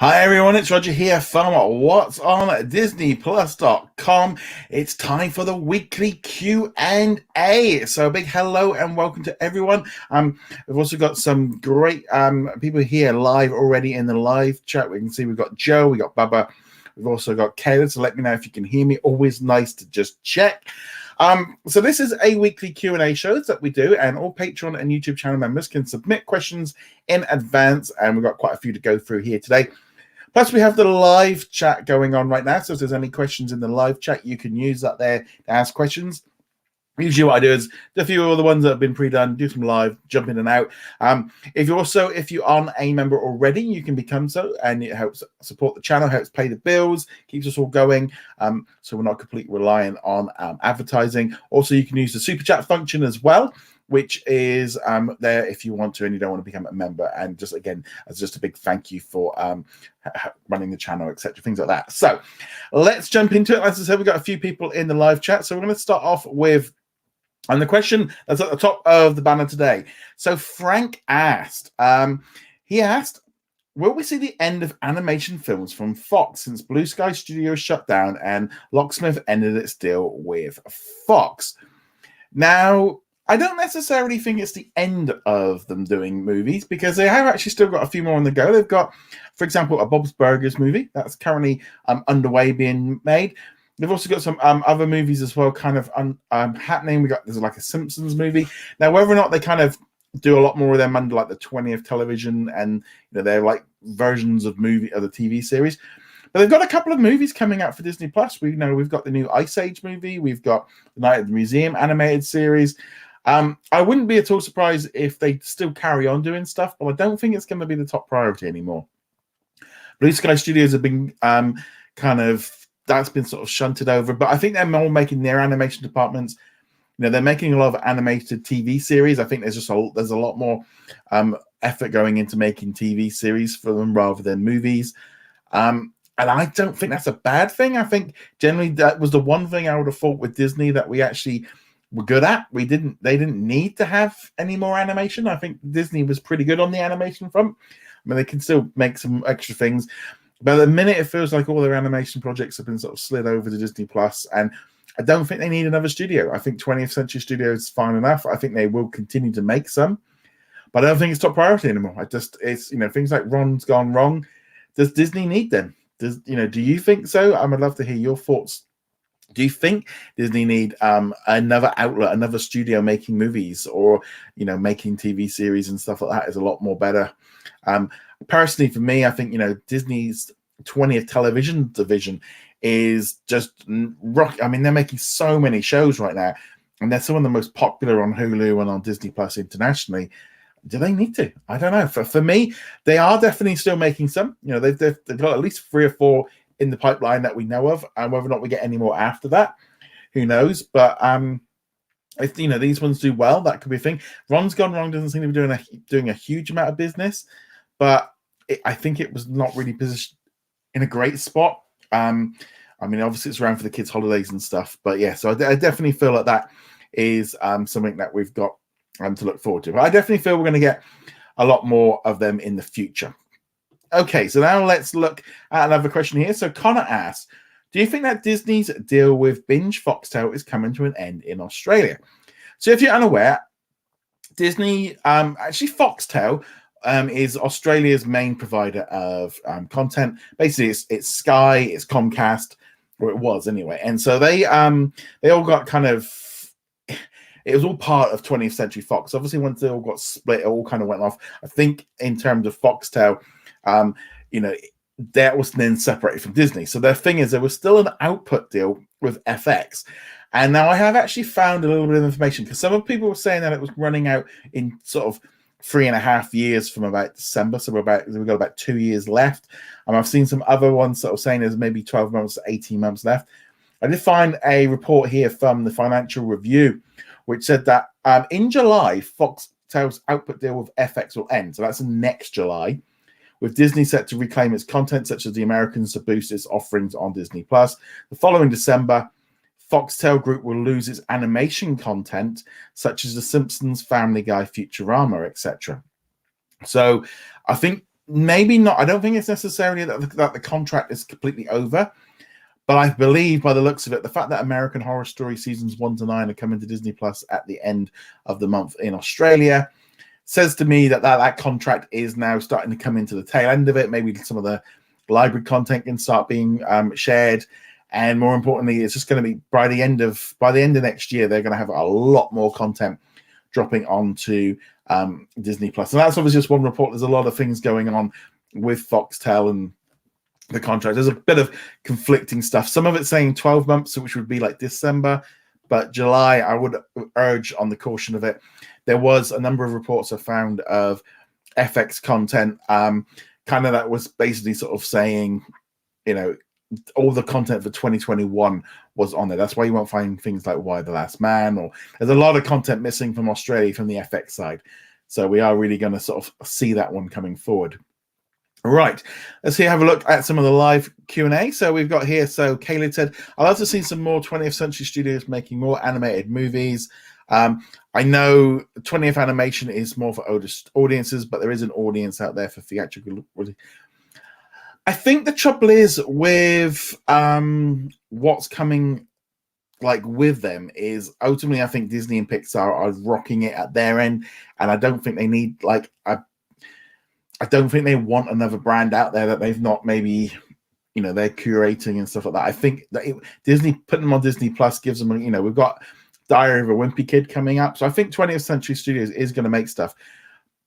Hi everyone, it's Roger here from What's on DisneyPlus.com. It's time for the weekly Q&A. So a big hello and welcome to everyone. We've also got some great people here live already in the live chat. We can see we've got Joe, we got Bubba, we've also got Kayla. So let me know if you can hear me. Always nice to just check. So this is a weekly Q&A show that we do, and all Patreon and YouTube channel members can submit questions in advance, and we've got quite a few to go through here today. Plus, we have the live chat going on right now. So if there's any questions in the live chat, you can use that there to ask questions. Usually what I do is do a few of the ones that have been pre-done, do some live, jump in and out. If you aren't a member already, you can become so, and it helps support the channel, helps pay the bills, keeps us all going, so we're not completely reliant on advertising. Also, you can use the super chat function as well, which is there if you want to and you don't want to become a member. And just again, as just a big thank you for running the channel, etc., things like that. So let's jump into it. As I said, we've got a few people in the live chat, so we're going to start off with the question that's at the top of the banner today. So Frank asked, he asked, will we see the end of animation films from Fox since Blue Sky Studios shut down and Locksmith ended its deal with Fox? Now, I don't necessarily think it's the end of them doing movies, because they have actually still got a few more on the go. They've got, for example, a Bob's Burgers movie that's currently underway being made. They've also got some other movies as well kind of happening. There's like a Simpsons movie. Now, whether or not they kind of do a lot more of them under like the 20th television and they're like versions of the TV series. But they've got a couple of movies coming out for Disney Plus. We've got the new Ice Age movie. We've got the Night at the Museum animated series. I wouldn't be at all surprised if they still carry on doing stuff, but I don't think it's going to be the top priority anymore. Blue Sky Studios have been that's been sort of shunted over, but I think they're more making their animation departments. They're making a lot of animated TV series. I think there's a lot more effort going into making TV series for them rather than movies. And I don't think that's a bad thing. I think generally that was the one thing I would have thought with Disney that we actually were good at. They didn't need to have any more animation. I think Disney was pretty good on the animation front. I mean, they can still make some extra things, but at the minute it feels like all their animation projects have been sort of slid over to Disney Plus, and I don't think they need another studio. I think 20th Century Studios is fine enough. I think they will continue to make some, but I don't think it's top priority anymore. It's things like Ron's Gone Wrong. Does Disney need them? Do you think so? I would love to hear your thoughts. Do you think Disney need another outlet, another studio making movies, or making TV series and stuff like that is a lot more better? Personally, for me, I think Disney's 20th television division is just rock. I mean, they're making so many shows right now, and they're some of the most popular on Hulu and on Disney Plus internationally. Do they need to? I don't know. For me, they are definitely still making some. They've got at least 3 or 4 in the pipeline that we know of, and whether or not we get any more after that, who knows? But if these ones do well, that could be a thing. Ron's Gone Wrong doesn't seem to be doing a huge amount of business, but I think it was not really positioned in a great spot. I mean, obviously it's around for the kids' holidays and stuff, but yeah. So I definitely feel like that is something that we've got to look forward to. But I definitely feel we're going to get a lot more of them in the future. Okay, so now let's look at another question here. So Connor asks, do you think that Disney's deal with Binge Foxtel is coming to an end in Australia? So if you're unaware, Disney, actually Foxtel is Australia's main provider of content. Basically, it's Sky, it's Comcast, or it was anyway. And so they all got kind of, it was all part of 20th Century Fox. Obviously, once they all got split, it all kind of went off. I think in terms of Foxtel, that was then separated from Disney. So their thing is there was still an output deal with FX. And now I have actually found a little bit of information, because some of people were saying that it was running out in sort of 3.5 years from about December. So we've got about 2 years left. And I've seen some other ones sort of saying there's maybe 12 months to 18 months left. I did find a report here from the Financial Review, which said that in July, Foxtel's output deal with FX will end. So that's next July, with Disney set to reclaim its content, such as The Americans, to boost its offerings on Disney Plus. The following December, Foxtel Group will lose its animation content, such as The Simpsons, Family Guy, Futurama, etc. So I think maybe not. I don't think it's necessarily that the contract is completely over. But I believe, by the looks of it, the fact that American Horror Story seasons 1 to 9 are coming to Disney Plus at the end of the month in Australia says to me that contract is now starting to come into the tail end of it. Maybe some of the library content can start being shared, and more importantly, it's just going to be by the end of next year, they're going to have a lot more content dropping onto Disney Plus. And that's obviously just one report. There's a lot of things going on with Foxtel and the contract. There's a bit of conflicting stuff. Some of it's saying 12 months, which would be like December, but July, I would urge on the caution of it. There was a number of reports I found of FX content, kind of that was basically sort of saying, all the content for 2021 was on there. That's why you won't find things like Why the Last Man, or there's a lot of content missing from Australia from the FX side. So we are really going to sort of see that one coming forward. Right, let's have a look at some of the live Q&A. So we've got here, so Caleb said, I'd love to see some more 20th Century Studios making more animated movies. I know 20th animation is more for older audiences, but there is an audience out there for theatrical. I think the trouble is with what's coming with them is ultimately I think Disney and Pixar are rocking it at their end, and I don't think they need I don't think they want another brand out there that they've not maybe, they're curating and stuff like that. I think that Disney putting them on Disney Plus gives them, we've got Diary of a Wimpy Kid coming up. So I think 20th Century Studios is going to make stuff.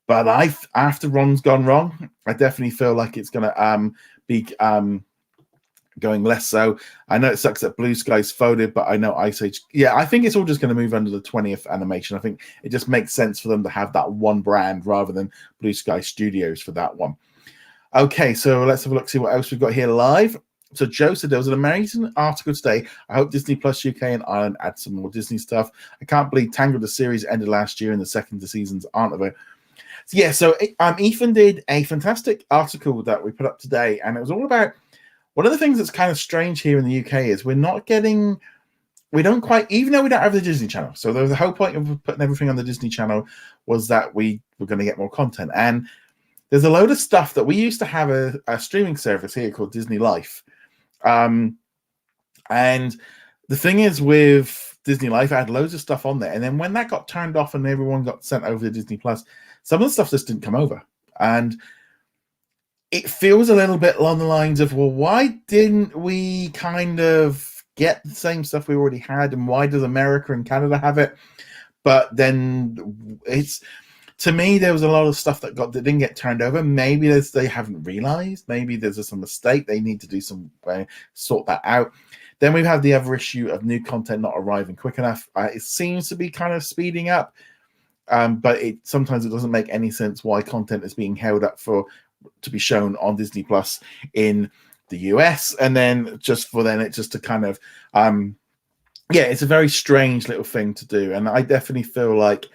But after Ron's Gone Wrong, I definitely feel like it's going to be going less so. I know it sucks that Blue Sky's folded, but I know Ice Age. Yeah, I think it's all just going to move under the 20th animation. I think it just makes sense for them to have that one brand rather than Blue Sky Studios for that one. Okay, so let's have a look, see what else we've got here live. So Joe said there was an amazing article today. I hope Disney Plus UK and Ireland add some more Disney stuff. I can't believe Tangled the series ended last year and the second seasons aren't available. Yeah, so Ethan did a fantastic article that we put up today, and it was all about one of the things that's kind of strange here in the UK is we don't quite, even though we don't have the Disney Channel. So the whole point of putting everything on the Disney Channel was that we were going to get more content. And there's a load of stuff that we used to have a streaming service here called Disney Life. And the thing is with Disney Life, I had loads of stuff on there. And then when that got turned off and everyone got sent over to Disney Plus, some of the stuff just didn't come over. And it feels a little bit along the lines of, well, why didn't we kind of get the same stuff we already had? And why does America and Canada have it? But then to me, there was a lot of stuff that didn't get turned over. Maybe they haven't realized. Maybe there's some mistake. They need to do some sort that out. Then we have the other issue of new content not arriving quick enough. It seems to be kind of speeding up, but sometimes it doesn't make any sense why content is being held up to be shown on Disney Plus in the US, and then it just to kind of it's a very strange little thing to do, and I definitely feel like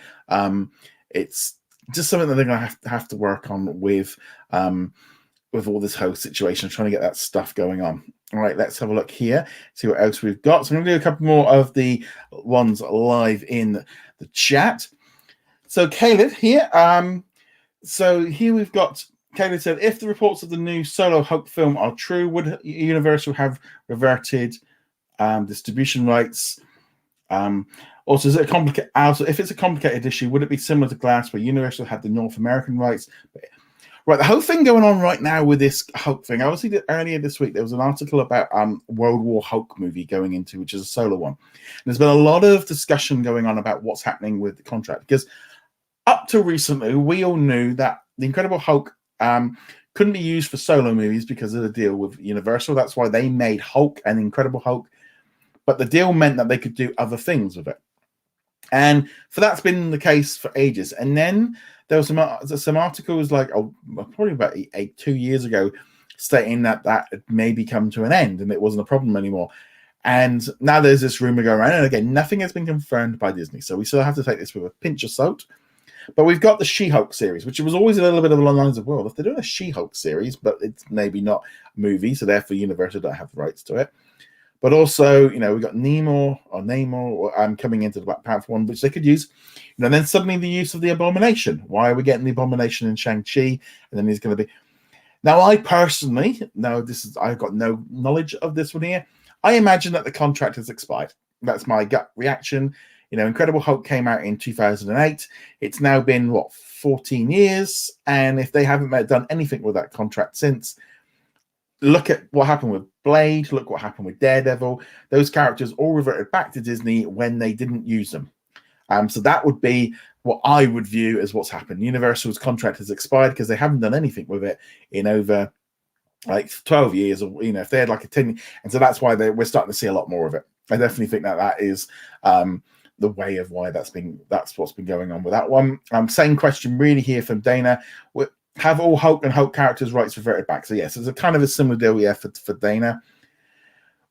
it's just something that they're going to have to work on with all this whole situation, trying to get that stuff going on. All right, let's have a look here, see what else we've got. So I'm going to do a couple more of the ones live in the chat. So Caleb here, so here we've got Caleb said, if the reports of the new Solo Hulk film are true, would Universal have reverted distribution rights? Also, is it complicated? Also, if it's a complicated issue, would it be similar to Glass, where Universal had the North American rights? Right, the whole thing going on right now with this Hulk thing. I obviously earlier this week there was an article about World War Hulk movie going into, which is a solo one. And there's been a lot of discussion going on about what's happening with the contract, because up till recently we all knew that the Incredible Hulk couldn't be used for solo movies because of the deal with Universal. That's why they made Hulk and Incredible Hulk, but the deal meant that they could do other things with it. And for that's been the case for ages. And then there was some articles probably about 2 years ago stating that had maybe come to an end and it wasn't a problem anymore. And now there's this rumor going around, and again, nothing has been confirmed by Disney, so we still have to take this with a pinch of salt. But we've got the She-Hulk series, which was always a little bit of along the lines of, well, if they're doing a She-Hulk series, but it's maybe not a movie, so therefore Universal don't have the rights to it. But also, we've got Namor coming into the Black Panther one, which they could use. And then suddenly the use of the Abomination. Why are we getting the Abomination in Shang-Chi? And then he's going to be... Now, I personally, I've got no knowledge of this one here. I imagine that the contract has expired. That's my gut reaction. Incredible Hulk came out in 2008. It's now been, 14 years. And if they haven't done anything with that contract since, look at what happened with Blade, look what happened with Daredevil. Those characters all reverted back to Disney when they didn't use them. So that would be what I would view as what's happened. Universal's contract has expired because they haven't done anything with it in over 12 years, or if they had like a 10, and so that's why we're starting to see a lot more of it. I definitely think that is the way of why that's what's been going on with that one. Same question really here from Dana. Have all Hulk and Hulk characters' rights reverted back? So yes, it's a kind of a similar deal, for Dana.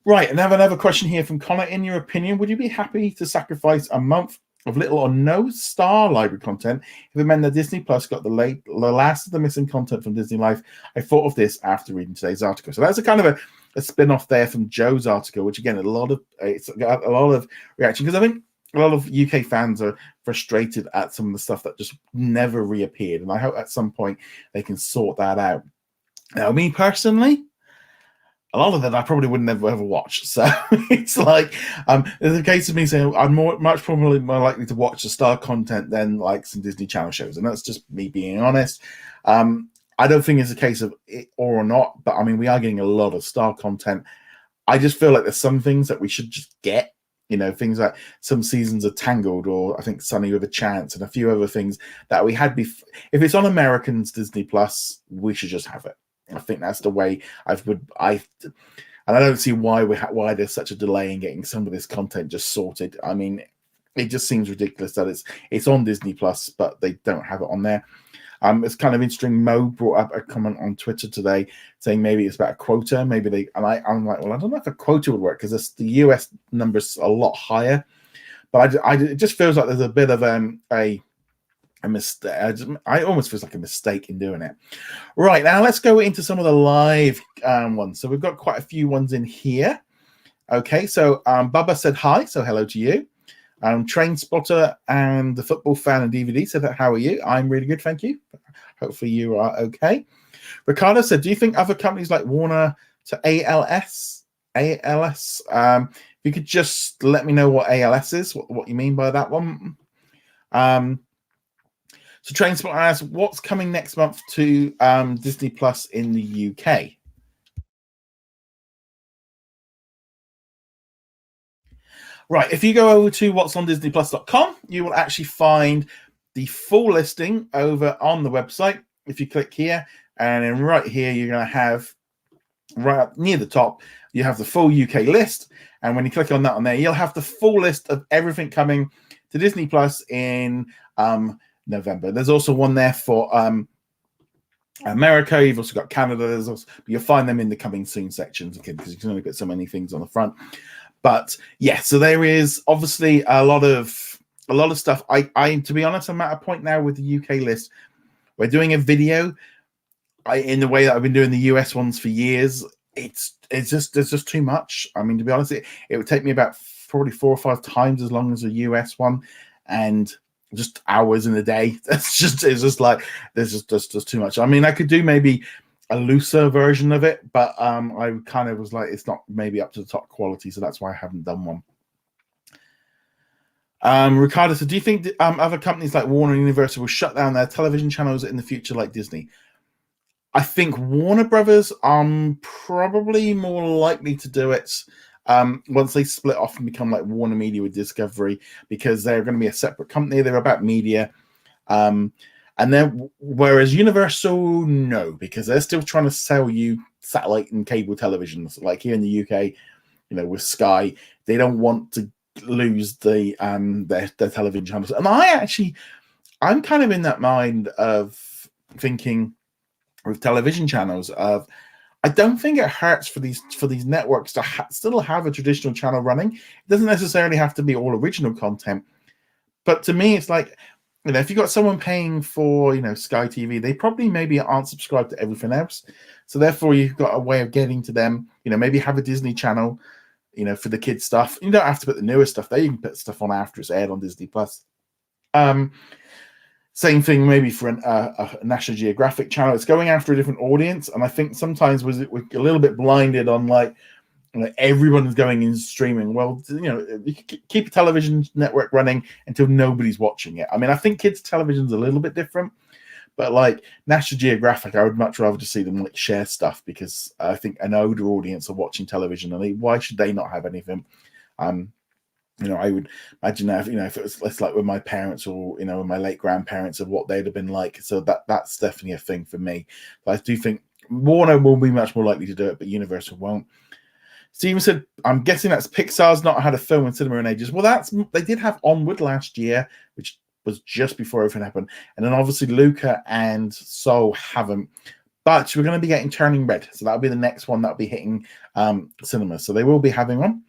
Right, and I have another question here from Connor. In your opinion, would you be happy to sacrifice a month of little or no Star Library content if it meant that Disney Plus got the last of the missing content from Disney Life? I thought of this after reading today's article. So that's a kind of a spin-off there from Joe's article, which again, it's got a lot of reaction, because I think a lot of UK fans are frustrated at some of the stuff that just never reappeared, and I hope at some point they can sort that out. Now, me personally, a lot of it I probably would never ever watch. So it's like there's a case of me saying I'm much probably more likely to watch the Star content than like some Disney Channel shows, and that's just me being honest. I don't think it's a case of it or not, but I mean, we are getting a lot of Star content. I just feel like there's some things that we should just get. Things like some seasons of Tangled, or I think Sunny with a Chance, and a few other things that we had before. If it's on Americans Disney Plus, we should just have it. I think that's the way and I don't see why there's such a delay in getting some of this content just sorted. I mean, it just seems ridiculous that it's on Disney Plus, but they don't have it on there. It's kind of interesting. Mo brought up a comment on Twitter today saying maybe it's about a quota. I'm like, well, I don't know if a quota would work, because the US number's a lot higher. But it just feels like there's a bit of a mistake. I almost feels like a mistake in doing it. Right, now let's go into some of the live ones. So we've got quite a few ones in here. Okay, so Bubba said hi, so hello to you. Train Spotter and the Football Fan and DVD said that, how are you? I'm really good, thank you. Hopefully you are okay. Ricardo said, do you think other companies like Warner to ALS? If you could just let me know what ALS is, what you mean by that one. So Train Spotter asks, what's coming next month to Disney Plus in the UK? Right, if you go over to what'sondisneyplus.com, you will actually find the full listing over on the website. If you click here, and then right here, you're going to have, right up near the top, you have the full UK list. And when you click on that on there, you'll have the full list of everything coming to Disney Plus in November. There's also one there for America. You've also got Canada. You'll find them in the coming soon sections again, because you can only put so many things on the front. But yeah, so there is obviously a lot of stuff. I to be honest, I'm at a point now with the UK list. We're doing a video in the way that I've been doing the US ones for years. There's just too much. I mean, to be honest, it would take me about probably 4 or 5 times as long as a US one, and just hours in a day. It's just like there's just too much. I mean, I could do maybe a looser version of it, but I kind of was like, it's not maybe up to the top quality, so that's why I haven't done one. Ricardo said, do you think other companies like Warner and Universal will shut down their television channels in the future like Disney? I think Warner Brothers are probably more likely to do it once they split off and become like Warner Media with Discovery, because they're going to be a separate company. They're about media. And then, whereas Universal, no, because they're still trying to sell you satellite and cable televisions. Like here in the UK, with Sky, they don't want to lose their television channels. And I'm kind of in that mind of thinking with television channels of, I don't think it hurts for these networks to still have a traditional channel running. It doesn't necessarily have to be all original content, but to me, it's like, if you've got someone paying for, Sky TV, they probably maybe aren't subscribed to everything else. So therefore, you've got a way of getting to them. Maybe have a Disney Channel, for the kids stuff. You don't have to put the newest stuff there. You can put stuff on after it's aired on Disney Plus. Same thing maybe for a National Geographic channel. It's going after a different audience, and I think sometimes we're a little bit blinded on like, you know, everyone's going in streaming. Well, you know, you keep a television network running until nobody's watching it. I mean, I think kids' television's a little bit different, but like National Geographic, I would much rather just see them like share stuff, because I think an older audience are watching television, and why should they not have anything? You know, I would imagine that, you know, if it was less like with my parents, or, you know, my late grandparents, of what they'd have been like. So that's definitely a thing for me. But I do think Warner will be much more likely to do it, but Universal won't. Steven said, I'm guessing that's Pixar's not had a film in cinema in ages. Well, they did have Onward last year, which was just before everything happened. And then obviously Luca and Soul haven't. But we're going to be getting Turning Red. So that'll be the next one that'll be hitting cinemas. So they will be having one.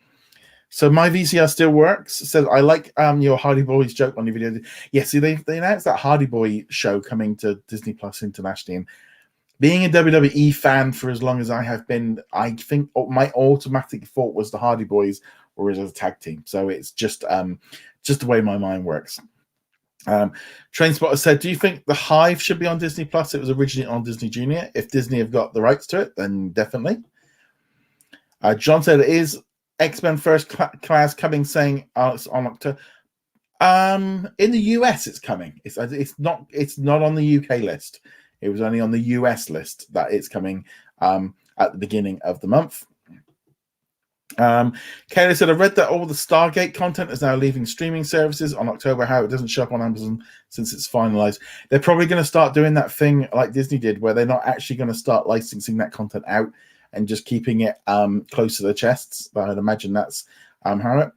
So my VCR still works. It says, I like your Hardy Boys joke on your video. Yeah, see, they announced that Hardy Boy show coming to Disney Plus internationally. And being a WWE fan for as long as I have been, I think my automatic thought was the Hardy Boys were as a tag team. So it's just the way my mind works. Trainspotter said, do you think The Hive should be on Disney Plus? It was originally on Disney Junior. If Disney have got the rights to it, then definitely. John said, it is X-Men First Class coming, saying it's on October. In the US it's coming. It's not on the UK list. It was only on the US list that it's coming at the beginning of the month. Kayla said, I read that all the Stargate content is now leaving streaming services on October. How it doesn't show up on Amazon since it's finalized. They're probably going to start doing that thing like Disney did, where they're not actually going to start licensing that content out and just keeping it close to their chests. But I'd imagine that's how it.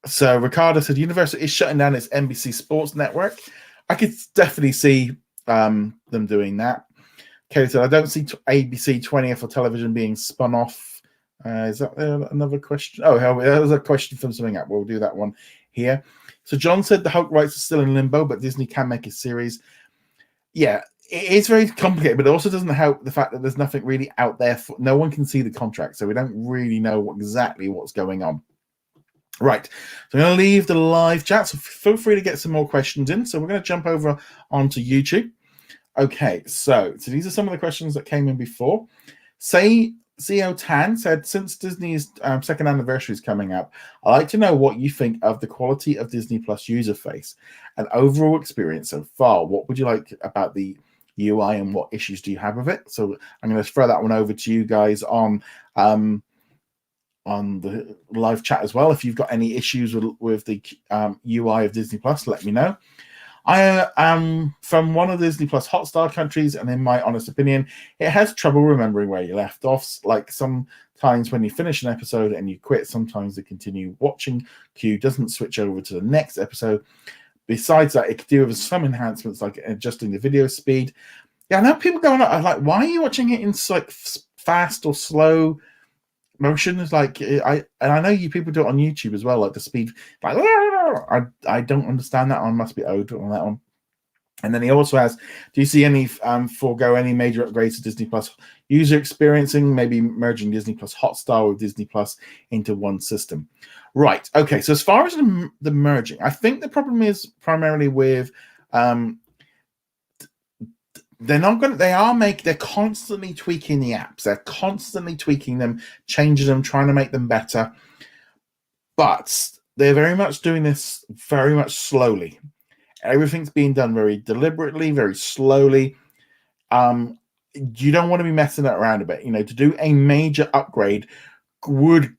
So Ricardo said, Universal is shutting down its NBC Sports Network. I could definitely see them doing that. Kayla said, I don't see ABC 20th for television being spun off. Is that another question? Oh, that was a question from something up. We'll do that one here. So John said the Hulk rights are still in limbo, but Disney can make a series. Yeah, it's very complicated, but it also doesn't help the fact that there's nothing really out there. No one can see the contract, so we don't really know exactly what's going on. Right, so I'm going to leave the live chat, so feel free to get some more questions in. So we're going to jump over onto YouTube. Okay, so these are some of the questions that came in before. CO Tan said, since Disney's second anniversary is coming up, I'd like to know what you think of the quality of Disney Plus user face and overall experience so far. What would you like about the UI and what issues do you have with it? So I'm going to throw that one over to you guys on the live chat as well. If you've got any issues with the UI of Disney Plus, let me know. I am from one of the Disney Plus Hotstar countries, and in my honest opinion, it has trouble remembering where you left off. Like sometimes when you finish an episode and you quit, sometimes the continue watching queue doesn't switch over to the next episode. Besides that, it could do with some enhancements like adjusting the video speed. Yeah, I know people going like, why are you watching it in like fast or slow motion? Is like I know you people do it on YouTube as well, like the speed, like I don't understand that one. Must be owed on that one. And then he also has, do you see any forego any major upgrades to Disney Plus user experiencing, maybe merging Disney Plus Hotstar with Disney Plus into one system? Right. Okay. So as far as the merging, I think the problem is primarily with they're constantly tweaking the apps. They're constantly tweaking them, changing them, trying to make them better. But they're very much doing this very much slowly. Everything's being done very deliberately, very slowly. You don't want to be messing it around a bit. You know, to do a major upgrade would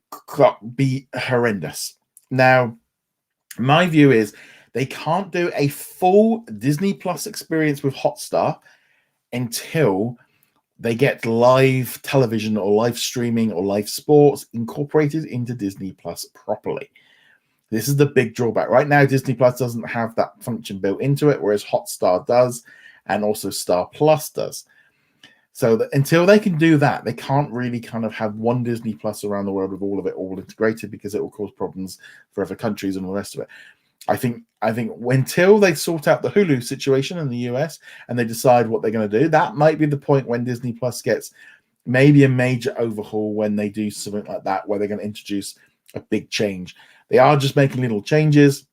be horrendous. Now, my view is they can't do a full Disney Plus experience with Hotstar until they get live television or live streaming or live sports incorporated into Disney Plus properly. This is the big drawback. Right now, Disney Plus doesn't have that function built into it, whereas Hotstar does, and also Star Plus does. So until they can do that, they can't really kind of have one Disney Plus around the world with all of it all integrated, because it will cause problems for other countries and all the rest of it. I think until they sort out the Hulu situation in the US and they decide what they're going to do, that might be the point when Disney Plus gets maybe a major overhaul, when they do something like that, where they're going to introduce a big change. They are just making little changes.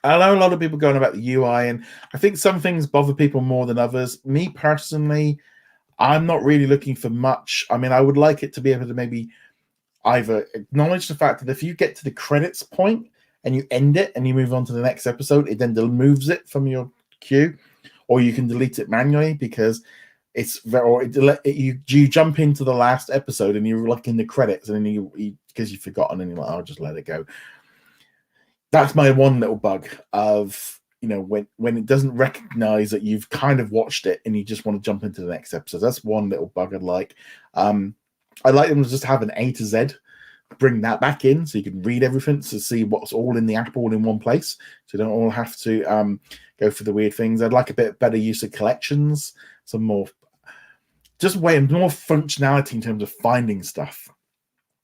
I know a lot of people going about the UI, and I think some things bother people more than others. Me personally, I'm not really looking for much. I mean, I would like it to be able to maybe either acknowledge the fact that if you get to the credits point and you end it and you move on to the next episode, it then removes it from your queue, or you can delete it manually because it's very, or you jump into the last episode and you're like in the credits and then you because you've forgotten and you're like, I'll just let it go. That's my one little bug of, you know, when it doesn't recognize that you've kind of watched it and you just want to jump into the next episode. That's one little bug I'd like. I like them to just have an A to Z, bring that back in so you can read everything to see what's all in the app all in one place. So you don't all have to go for the weird things. I'd like a bit better use of collections, some more, just more functionality in terms of finding stuff.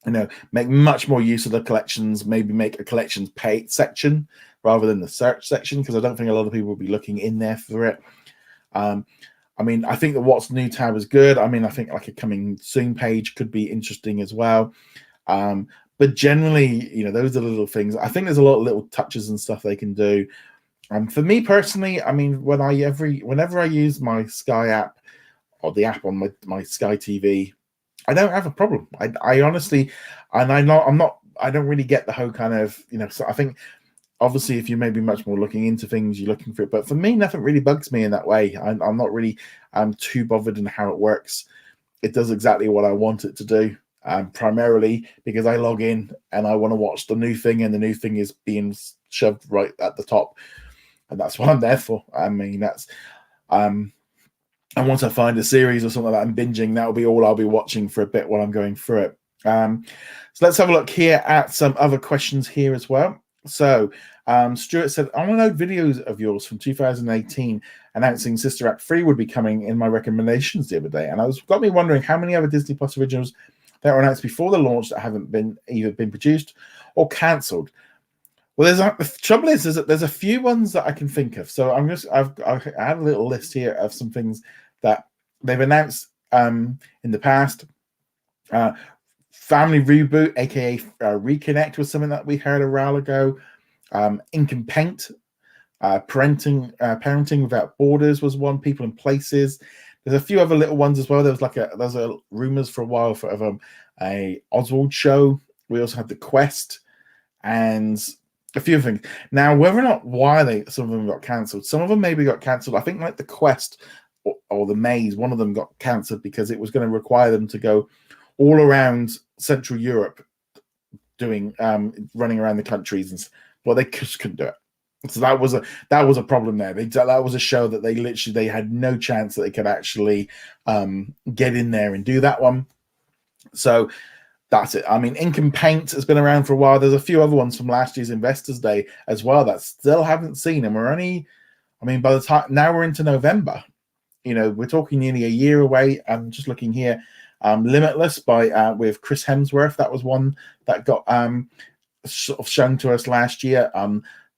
You know, make much more use of the collections, maybe make a collections pay section rather than the search section, because I don't think a lot of people will be looking in there for it. I mean, I think the What's New tab is good. I mean, I think like a coming soon page could be interesting as well. But generally, you know, those are the little things. I think there's a lot of little touches and stuff they can do. For me personally, I mean, whenever I use my Sky app or the app on my Sky TV, I don't have a problem. I honestly, and I don't really get the whole kind of, you know, so I think obviously if you're maybe much more looking into things, you're looking for it. But for me, nothing really bugs me in that way. I'm not really too bothered in how it works. It does exactly what I want it to do, primarily because I log in and I want to watch the new thing, and the new thing is being shoved right at the top. And that's what I'm there for. I mean, that's... and once I find a series or something that I'm binging, that'll be all I'll be watching for a bit while I'm going through it. So let's have a look here at some other questions here as well. So Stuart said, I want to know videos of yours from 2018 announcing Sister Act 3 would be coming in my recommendations the other day. And got me wondering how many other Disney Plus originals that were announced before the launch that haven't been either been produced or cancelled. Well, the trouble is that there's a few ones that I can think of. So I had a little list here of some things that they've announced in the past. Family Reboot, aka Reconnect, was something that we heard a while ago. Ink and Paint, Parenting Without Borders was one. People and Places. There's a few other little ones as well. There's rumors for a while for a Oswald show. We also had The Quest and a few things. Now, whether or not some of them got cancelled, some of them maybe got cancelled. I think like The Quest or The Maze, one of them got cancelled because it was going to require them to go all around Central Europe doing running around the countries, and well, they just couldn't do it. So that was a problem there. That was a show that they had no chance that they could actually get in there and do that one. So that's it. I mean, Ink and Paint has been around for a while. There's a few other ones from last year's Investors Day as well that still haven't seen. And we're only, I mean, by the time now we're into November, you know, we're talking nearly a year away. I'm just looking here. Limitless with Chris Hemsworth. That was one that got sort of shown to us last year.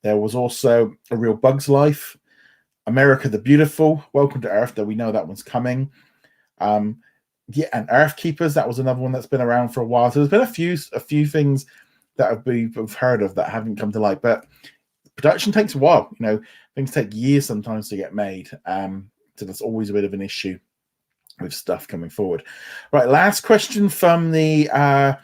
There was also A Real Bug's Life, America the Beautiful, Welcome to Earth, though we know that one's coming. And Earth Keepers, that was another one that's been around for a while. So there's been a few things that we've heard of that haven't come to light. But production takes a while. You know, things take years sometimes to get made. So that's always a bit of an issue with stuff coming forward. Right, last question from the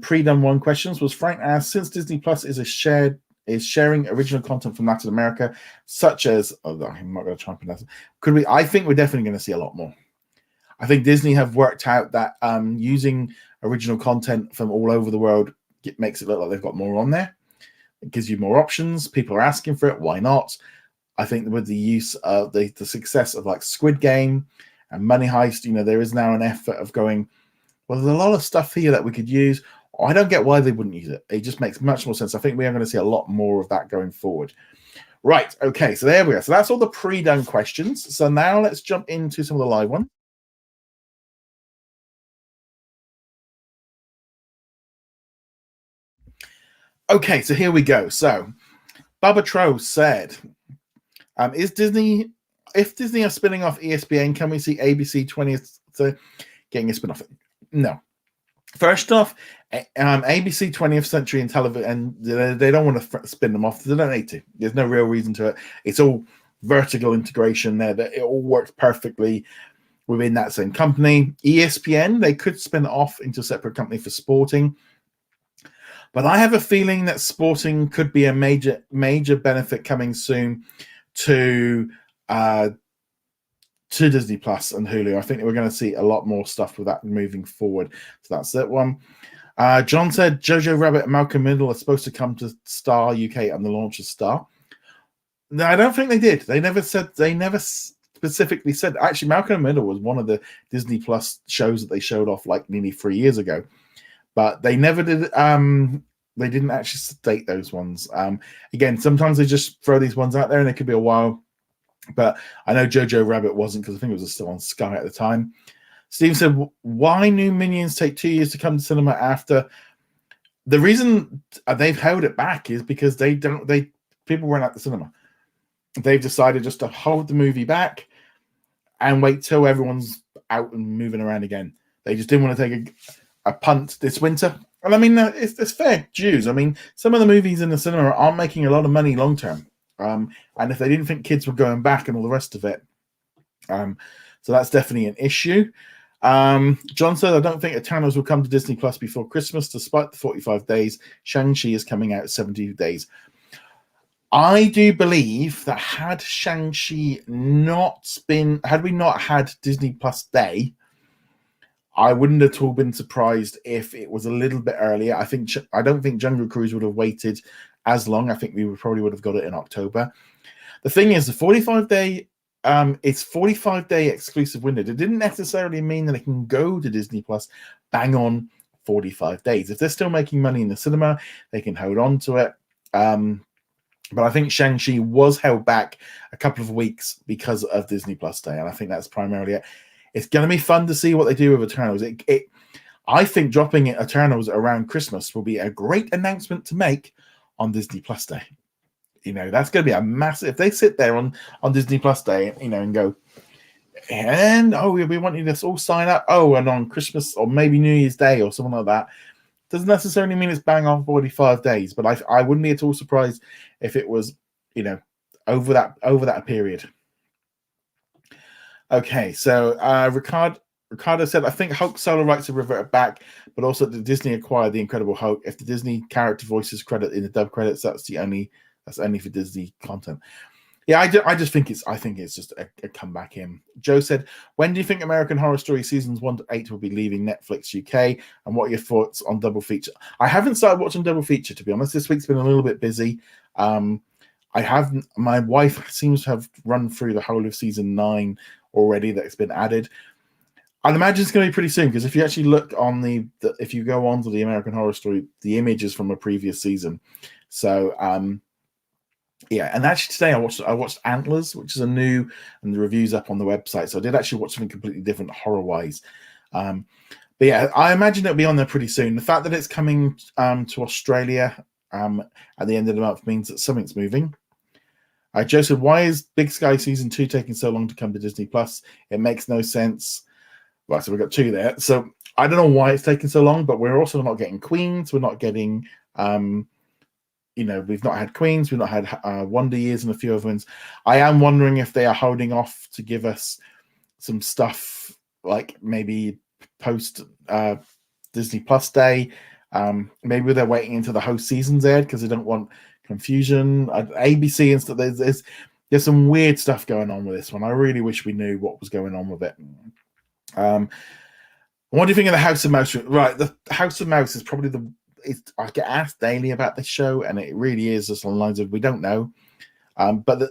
pre-done one questions was Frank asked, since Disney Plus is sharing original content from Latin America, such as I'm not going to try and pronounce it. I think we're definitely going to see a lot more. I think Disney have worked out that using original content from all over the world makes it look like they've got more on there. It gives you more options. People are asking for it. Why not? I think with the use of the success of like Squid Game and Money Heist, you know, there is now an effort of going, well, there's a lot of stuff here that we could use. I don't get why they wouldn't use it. It just makes much more sense. I think we are going to see a lot more of that going forward. Right. Okay. So there we are. So that's all the pre-done questions. So now let's jump into some of the live ones. Okay. So here we go. So Baba Tro said, if Disney are spinning off ESPN, can we see ABC 20th getting a spin-off? No. First off, ABC 20th Century and television, and they don't want to spin them off. They don't need to. There's no real reason to it. It's all vertical integration there. That it all works perfectly within that same company. ESPN, they could spin it off into a separate company for sporting. But I have a feeling that sporting could be a major benefit coming soon to Disney Plus and Hulu. I think we're going to see a lot more stuff with that moving forward. So that's that one. John said Jojo Rabbit and Malcolm Middle are supposed to come to Star UK on the launch of Star. No, I don't think they did. They never specifically said. Actually, Malcolm Middle was one of the Disney Plus shows that they showed off like nearly 3 years ago, but they never did. They didn't actually state those ones. Again, sometimes they just throw these ones out there, and it could be a while. But I know Jojo Rabbit wasn't, because I think it was still on Sky at the time. Steve said, why new Minions take 2 years to come to cinema after? The reason they've held it back is because people weren't at the cinema. They've decided just to hold the movie back and wait till everyone's out and moving around again. They just didn't want to take a punt this winter. And I mean, it's fair dues. I mean, some of the movies in the cinema aren't making a lot of money long term. And if they didn't think kids were going back and all the rest of it, so that's definitely an issue. John said, I don't think Eternals will come to Disney Plus before Christmas, despite the 45 days. Shang-Chi is coming out 70 days. I do believe that had Shang-Chi had we not had Disney Plus Day, I wouldn't at all been surprised if it was a little bit earlier. I don't think Jungle Cruise would have waited as long. I think we probably would have got it in October. The thing is, the 45-day, it's 45-day exclusive window. It didn't necessarily mean that it can go to Disney Plus bang on 45 days. If they're still making money in the cinema, they can hold on to it. But I think Shang-Chi was held back a couple of weeks because of Disney Plus Day, and I think that's primarily it. It's going to be fun to see what they do with Eternals. I think dropping Eternals around Christmas will be a great announcement to make on Disney Plus Day. You know, that's going to be a massive. If they sit there on Disney Plus Day, you know, and go, and we want you to all sign up. And on Christmas or maybe New Year's Day or something like that. Doesn't necessarily mean it's bang on 45 days, but I wouldn't be at all surprised if it was, you know, over that period. Okay, so Ricardo said, I think Hulk solo rights have reverted back, but also that Disney acquired the Incredible Hulk. If the Disney character voices credit in the dub credits, that's only for Disney content. Yeah, I just think it's just a comeback in. Joe said, when do you think American Horror Story seasons 1 to 8 will be leaving Netflix UK? And what are your thoughts on Double Feature? I haven't started watching Double Feature, to be honest. This week's been a little bit busy. My wife seems to have run through the whole of season 9 already that's been added. I'd imagine it's going to be pretty soon, because if you actually look on if you go on to the American Horror Story, the image is from a previous season. So, yeah, and actually today I watched Antlers, which is a new, and the review's up on the website. So I did actually watch something completely different horror-wise. But yeah, I imagine it'll be on there pretty soon. The fact that it's coming to Australia at the end of the month means that something's moving. Joe said, why is Big Sky Season 2 taking so long to come to Disney Plus? It makes no sense. Right, so we've got 2 there. So I don't know why it's taking so long, but we're also not getting Queens. We're not getting... we've not had Queens, we've not had Wonder Years and a few other ones. I am wondering if they are holding off to give us some stuff, like maybe post Disney Plus Day. Maybe they're waiting until the host season's aired because they don't want confusion. ABC and stuff. There's some weird stuff going on with this one. I really wish we knew what was going on with it. What do you think of the House of Mouse? Right, the House of Mouse is probably I get asked daily about this show, and it really is just on the lines of we don't know. But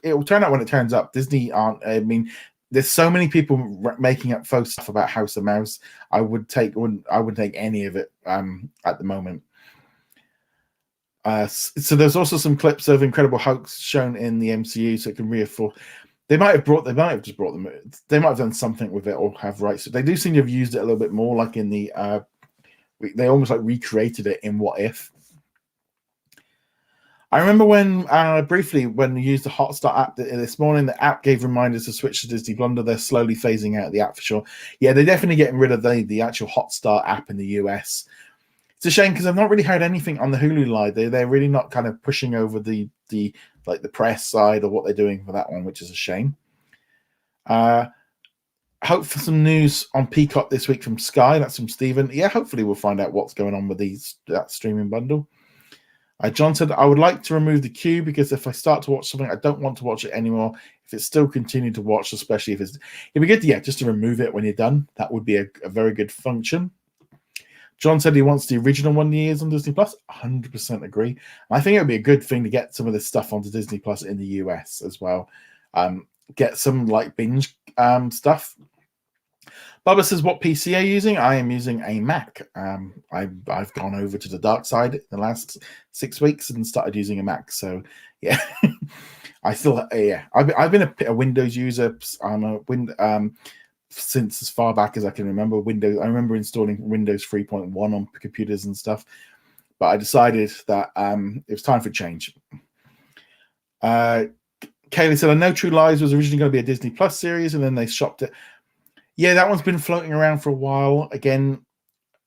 it will turn out when it turns up. Disney aren't. I mean, there's so many people making up faux stuff about House of Mouse. I wouldn't take any of it at the moment. So there's also some clips of Incredible Hulk shown in the MCU, so it can reinforce. They might have just brought them. They might have done something with it or have rights. So they do seem to have used it a little bit more, like in the. They almost like recreated it in What If. I remember when briefly when we used the Hotstar app this morning, the app gave reminders to switch to Disney Blunder. They're slowly phasing out the app for sure. Yeah, they're definitely getting rid of the actual Hotstar app in the US. It's a shame because I've not really heard anything on the Hulu line. They're really not kind of pushing over the like the press side or what they're doing for that one, which is a shame. Hope for some news on Peacock this week from Sky. That's from Stephen. Yeah, hopefully we'll find out what's going on with that streaming bundle. John said, I would like to remove the queue because if I start to watch something, I don't want to watch it anymore. If it's still continuing to watch, especially if it'd be good, just to remove it when you're done. That would be a very good function. John said he wants the original one years on Disney Plus. 100% agree. I think it would be a good thing to get some of this stuff onto Disney Plus in the US as well. Get some like binge stuff. Bubba says, what PC are you using? I am using a Mac. I've gone over to the dark side in the last 6 weeks and started using a Mac. So, yeah. I've been a Windows user. Since as far back as I can remember. I remember installing Windows 3.1 on computers and stuff. But I decided that it was time for change. Kaylee said, I know True Lies was originally going to be a Disney Plus series, and then they shopped it. Yeah, that one's been floating around for a while. Again,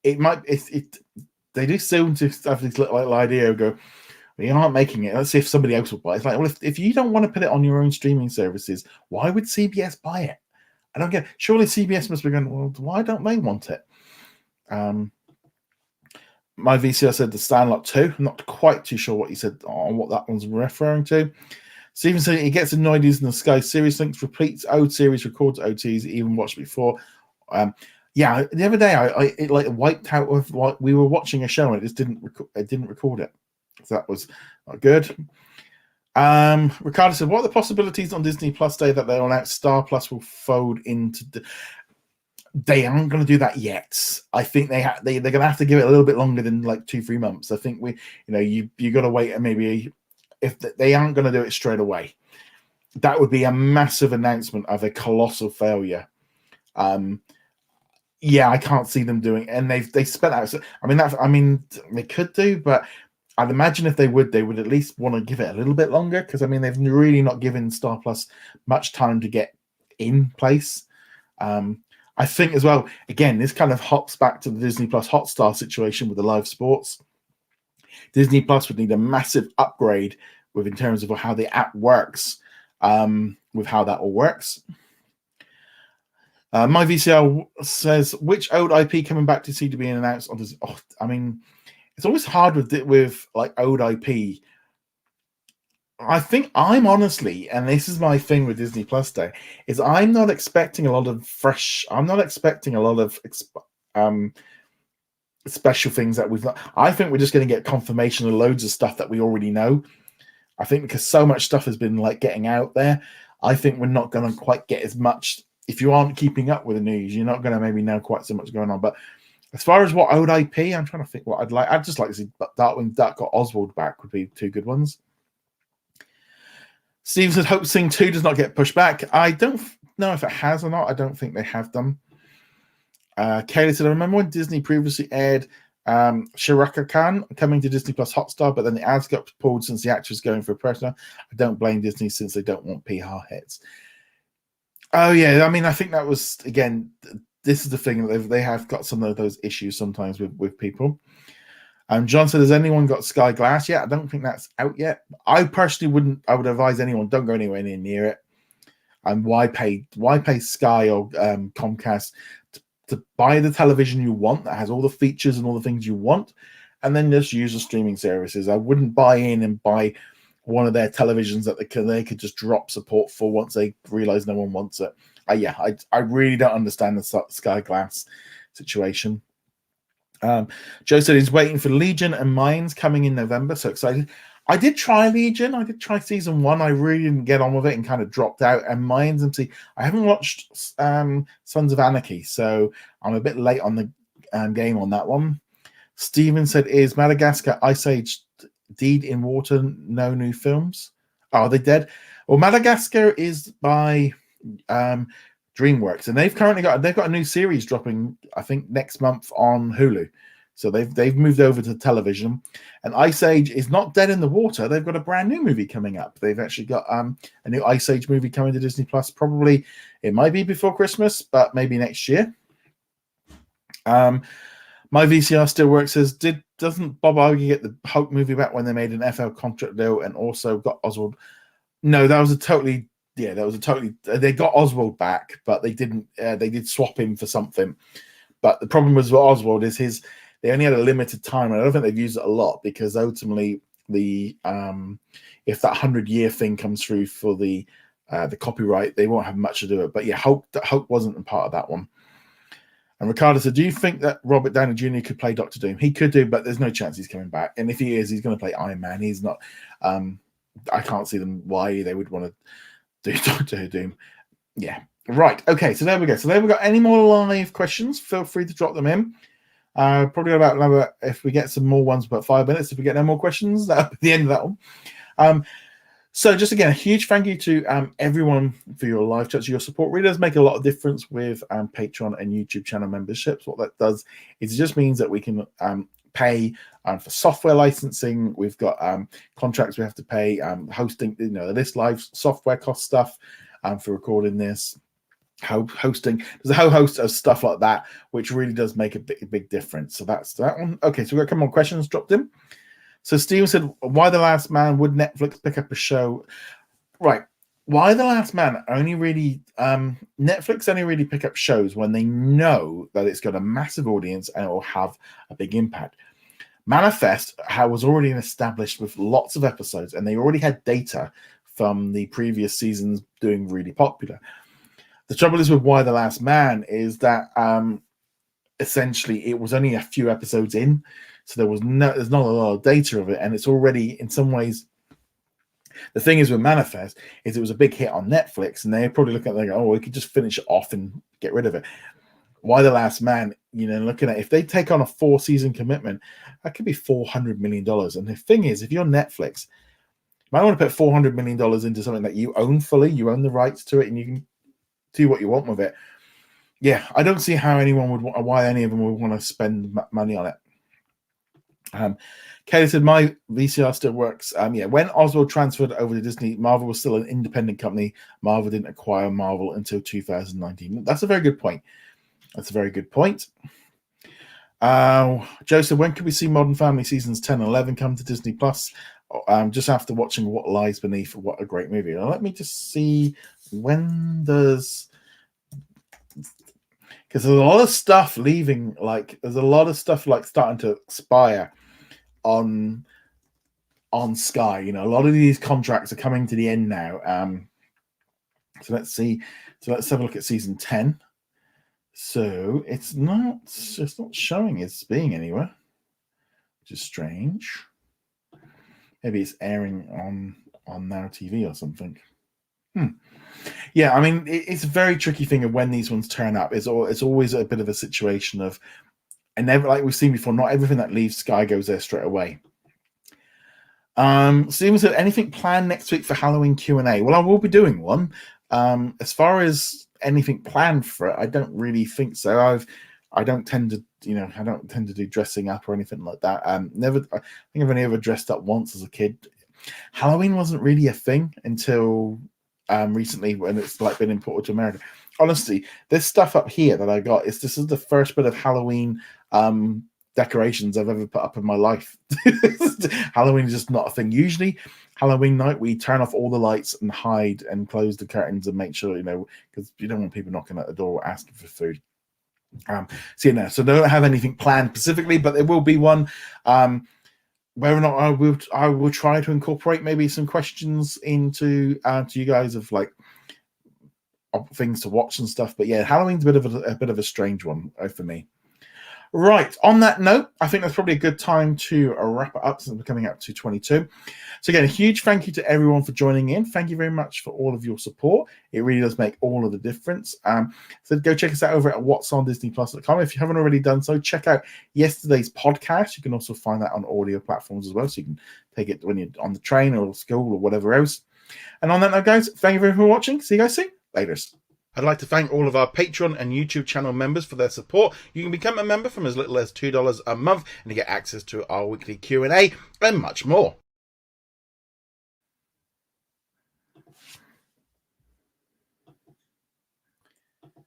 they do seem to have this little idea of go, we aren't making it. Let's see if somebody else will buy it. It's like, well, if you don't want to put it on your own streaming services, why would CBS buy it? I don't get. Surely CBS must be going, well, why don't they want it? My VCR said the Stanley 2. I'm not quite too sure what he said on what that one's referring to. Steven said he gets annoyed using the Sky series links, repeats old series, records OTs, even watched before. The other day it like wiped out of what we were watching a show and it just didn't record it. So that was not good. Ricardo said, what are the possibilities on Disney Plus Day that they'll announce Star Plus will fold into they aren't going to do that yet. I think they're going to have to give it a little bit longer than like 2-3 months. I think you got to wait, and maybe if they aren't going to do it straight away, that would be a massive announcement of a colossal failure. I can't see them doing it. And they spent out. They could do, but I'd imagine if they would at least want to give it a little bit longer, because they've really not given Star Plus much time to get in place. I think as well, again, this kind of hops back to the Disney Plus Hotstar situation with the live sports. Disney Plus would need a massive upgrade in terms of how the app works, with how that all works. My VCR says, which old IP coming back to see to be announced on this? It's always hard with like old IP. I think I'm honestly, and this is my thing with Disney Plus Day, is I'm not expecting a lot of special things that we've not. I think we're just going to get confirmation of loads of stuff that we already know. I think because so much stuff has been like getting out there, I think we're not going to quite get as much. If you aren't keeping up with the news, you're not going to maybe know quite so much going on. But as far as what old IP, I'm trying to think what I'd like. I'd just like to see Darkwing Duck got Oswald back would be two good ones. Steve said, Hope Sing 2 does not get pushed back. I don't know if it has or not. I don't think they have done. Kaylee said, I remember when Disney previously aired Shiraka Khan coming to Disney Plus Hotstar, but then the ads got pulled since the actor was going for a personal. I don't blame Disney since they don't want PR hits. Oh, yeah. I think that was, again, this is the thing. They have got some of those issues sometimes with people. John said, has anyone got Sky Glass yet? I don't think that's out yet. I personally wouldn't. I would advise anyone, don't go anywhere near it. And why pay Sky or Comcast to buy the television you want that has all the features and all the things you want, and then just use the streaming services. I wouldn't buy in and buy one of their televisions that they could just drop support for once they realize no one wants it. I really don't understand the Sky Glass situation. Joe said he's waiting for Legion and Mines coming in November. So excited. I did try Legion. I did try season 1. I really didn't get on with it and kind of dropped out. And Mines, I haven't watched Sons of Anarchy, so I'm a bit late on the game on that one. Steven said, is Madagascar Ice Age Deed in Water no new films? Are they dead? Well, Madagascar is by DreamWorks, and they've got a new series dropping, I think, next month on Hulu. So they've moved over to television, and Ice Age is not dead in the water. They've got a brand new movie coming up. They've actually got a new Ice Age movie coming to Disney Plus. Probably it might be before Christmas, but maybe next year. My VCR still works. Says doesn't Bob Iger get the Hulk movie back when they made an FL contract deal and also got Oswald? No, that was a totally. They got Oswald back, but they didn't. They did swap him for something. But the problem was with Oswald is they only had a limited time, and I don't think they've used it a lot because ultimately the if that 100-year thing comes through for the copyright, they won't have much to do with it. But yeah, Hulk wasn't a part of that one. And Ricardo said, do you think that Robert Downey Jr. could play Doctor Doom? He could do, but there's no chance he's coming back. And if he is, he's going to play Iron Man. He's not. I can't see them why they would want to do Doctor Doom. Yeah. Right. Okay. So there we go. So there we got any more live questions, feel free to drop them in. Probably about another, if we get some more ones, about 5 minutes. If we get no more questions, that'll be the end of that one. So just again, a huge thank you to everyone for your live chats. Your support really does make a lot of difference with Patreon and YouTube channel memberships. What that does is it just means that we can pay for software licensing. We've got contracts we have to pay, hosting, this live software cost stuff for recording this, hosting. There's a whole host of stuff like that, which really does make a big difference. So that's that one. Okay, so we've got a couple more questions dropped in. So Steven said, why The Last Man? Would Netflix pick up a show? Right. Why The Last Man? Netflix only really pick up shows when they know that it's got a massive audience and it will have a big impact. Manifest was already established with lots of episodes, and they already had data from the previous seasons doing really popular. The trouble is with Why the Last Man is that essentially it was only a few episodes in, so there's not a lot of data of it, and it's already in some ways. The thing is with Manifest is it was a big hit on Netflix, and they're probably looking at it like, oh, we could just finish it off and get rid of it. Why the Last Man? Looking at if they take on a 4-season commitment, that could be $400 million. And the thing is, if you're Netflix, you might want to put $400 million into something that you own fully, you own the rights to it, and you can do what you want with it. Yeah, I don't see how why any of them would want to spend money on it. Kelly said, my VCR still works. When Oswald transferred over to Disney, Marvel was still an independent company. Marvel didn't acquire Marvel until 2019. That's a very good point. Joe said, when can we see Modern Family seasons 10 and 11 come to Disney Plus? Just after watching What Lies Beneath. What a great movie. Now, let me just see, when does... Because there's a lot of stuff leaving, there's a lot of stuff starting to expire on Sky. A lot of these contracts are coming to the end now. So let's see. So let's have a look at season 10. So it's not showing it's being anywhere, which is strange. Maybe it's airing on Now TV or something. Yeah, I mean, it's a very tricky thing of when these ones turn up. It's always a bit of a situation of, and never, like we've seen before, not everything that leaves Sky goes there straight away. Steven said, anything planned next week for Halloween Q&A? Well, I will be doing one. As far as anything planned for it, I don't really think so. I don't tend to do dressing up or anything like that. I think I've only ever dressed up once as a kid. Halloween wasn't really a thing until recently, when it's been imported to America. Honestly, this stuff up here that I got this is the first bit of Halloween decorations I've ever put up in my life. Halloween is just not a thing. Usually Halloween night we turn off all the lights and hide and close the curtains and make sure, because you don't want people knocking at the door asking for food. So I don't have anything planned specifically, but there will be one. Whether or not I will try to incorporate maybe some questions into to you guys of things to watch and stuff. But yeah, Halloween's a bit of a strange one for me. Right. On that note, I think that's probably a good time to wrap it up since we're coming up to 22. So again, a huge thank you to everyone for joining in. Thank you very much for all of your support. It really does make all of the difference. So go check us out over at whatsondisneyplus.com. If you haven't already done so, check out yesterday's podcast. You can also find that on audio platforms as well, so you can take it when you're on the train or school or whatever else. And on that note, guys, thank you very much for watching. See you guys soon. Laters. I'd like to thank all of our Patreon and YouTube channel members for their support. You can become a member from as little as $2 a month and you get access to our weekly Q&A and much more.